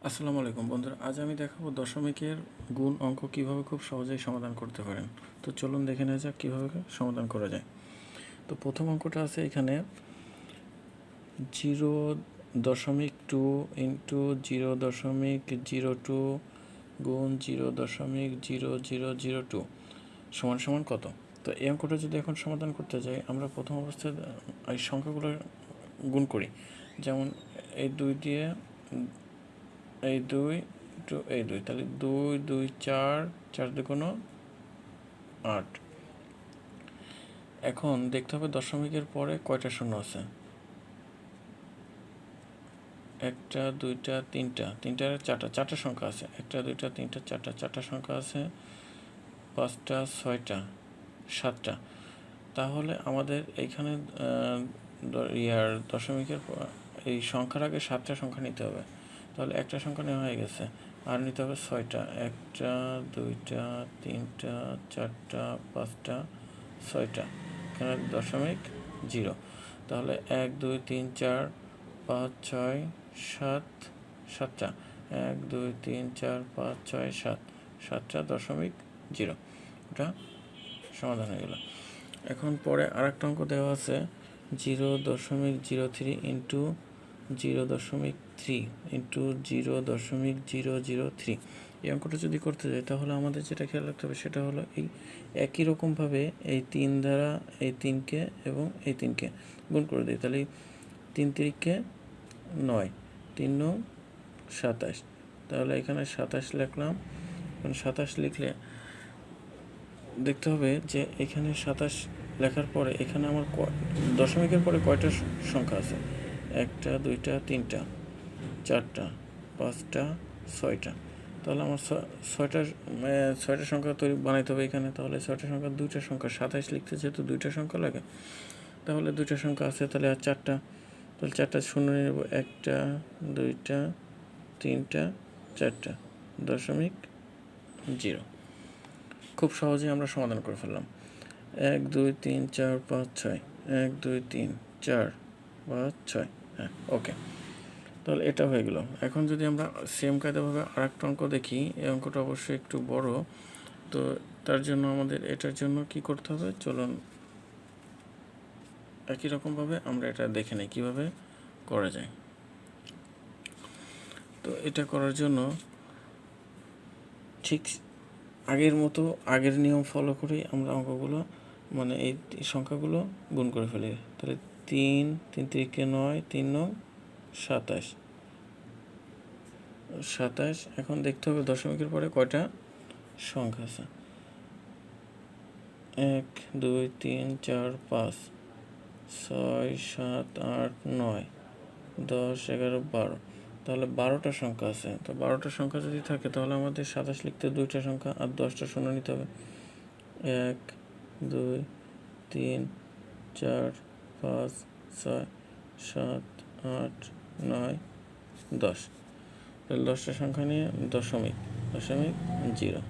আসসালামু আলাইকুম বন্ধুরা, আজ আমি দেখাবো দশমিকের গুণ অঙ্ক কিভাবে খুব সহজেই সমাধান করতে পারেন। তো চলুন দেখে নেওয়া যাক কীভাবে সমাধান করা যায়। তো প্রথম অঙ্কটা আছে এখানে 0.2 ইন্টু 0.02 গুণ 0.0002 সমান সমান কত। তো এই অঙ্কটা যদি এখন সমাধান করতে যাই, আমরা প্রথম অবস্থায় এই সংখ্যাগুলো গুণ করি। যেমন এই 2 দিয়ে এই 2 টু এই 2, তাহলে 2 2 4, 4 2 8। এখন দেখতে হবে দশমিকের পরে কয়টা শূন্য আছে। একটা, দুইটা, তিনটা, তিনটার চারটা সংখ্যা আছে। একটা, দুইটা, তিনটা, চারটা সংখ্যা আছে। 5টা, 6টা, 7টা। তাহলে আমাদের এইখানে দশমিকের এই সংখ্যার আগে 7টা সংখ্যা নিতে হবে। তাহলে একটা সংখ্যা নেওয়া হয়ে গেছে, আর নিতে হবে 6টা। একটা, দুইটা, তিনটা, চারটা, 5টা, 6টা। এখানে 0.0। তাহলে 1 2 3 4 5 6 7, 7টা। 1 2 3 4 5 6 7, 7টা 0.0। ওটা সমাধান হয়ে গেল। এখন পরে আরেকটা অঙ্ক দেওয়া আছে 0.03 ইন্টু 0.3 ইন্টু 0.003। এই অঙ্কটা যদি করতে যাই, তাহলে আমাদের যেটা খেয়াল রাখতে হবে সেটা হলো এই একই রকমভাবে এই 3 দ্বারা এই 3কে এবং এই 3কে গুণ করে দিই। তাহলে 3 3কে 9, 3 9 27। তাহলে এখানে 27 লিখলাম। এখন 27 লিখলে দেখতে হবে যে এখানে 27 লেখার পরে এখানে আমার দশমিকের পরে কয়টা সংখ্যা আছে। একটা, দুইটা, তিনটা, চারটা, 5টা, 6টা। তাহলে আমার ছয়টা সংখ্যা বানাইতে হবে এখানে। তাহলে 6টা সংখ্যা, 2টা সংখ্যা 27 লিখতে যেহেতু 2টা সংখ্যা লাগে, তাহলে 2টা সংখ্যা আছে। তাহলে আর 4টা, তাহলে 4টা শূন্য নিয়ে নেব। একটা, দুইটা, তিনটা, 4টা 0.0। খুব সহজেই আমরা সমাধান করে ফেললাম। 1 2 3 4 5 6, 1 2 3 4 5 6। হ্যাঁ, ওকে। তাহলে এটা হয়ে গেল। এখন যদি আমরা সেম কায়দাভাবে আরেকটা অঙ্ক দেখি, এই অঙ্কটা অবশ্যই একটু বড়। তো তার জন্য আমাদের এটার জন্য কি করতে হবে, চলুন একই রকমভাবে আমরা এটা দেখে নিই কীভাবে করা যায়। তো এটা করার জন্য ঠিক আগের মতো আগের নিয়ম ফলো করেই আমরা অঙ্কগুলো মানে এই সংখ্যাগুলো গুণ করে ফেলি। তাহলে 3 3 3কে 9, 3 9 27, 27। এখন দেখতে হবে দশমিকের পরে কয়টা সংখ্যা আছে। 1 2 3 4 5 6 7 8 9 10 11 12। তাহলে 12টা সংখ্যা আছে। তো 12টা সংখ্যা যদি থাকে, তাহলে আমাদের 27 লিখতে 2টা সংখ্যা আর 10টা শূন্য নিতে হবে। 1 2 3 4 5 6 7 8 9 10। তাহলে 10টা সংখ্যা নিয়ে দশমিক 0।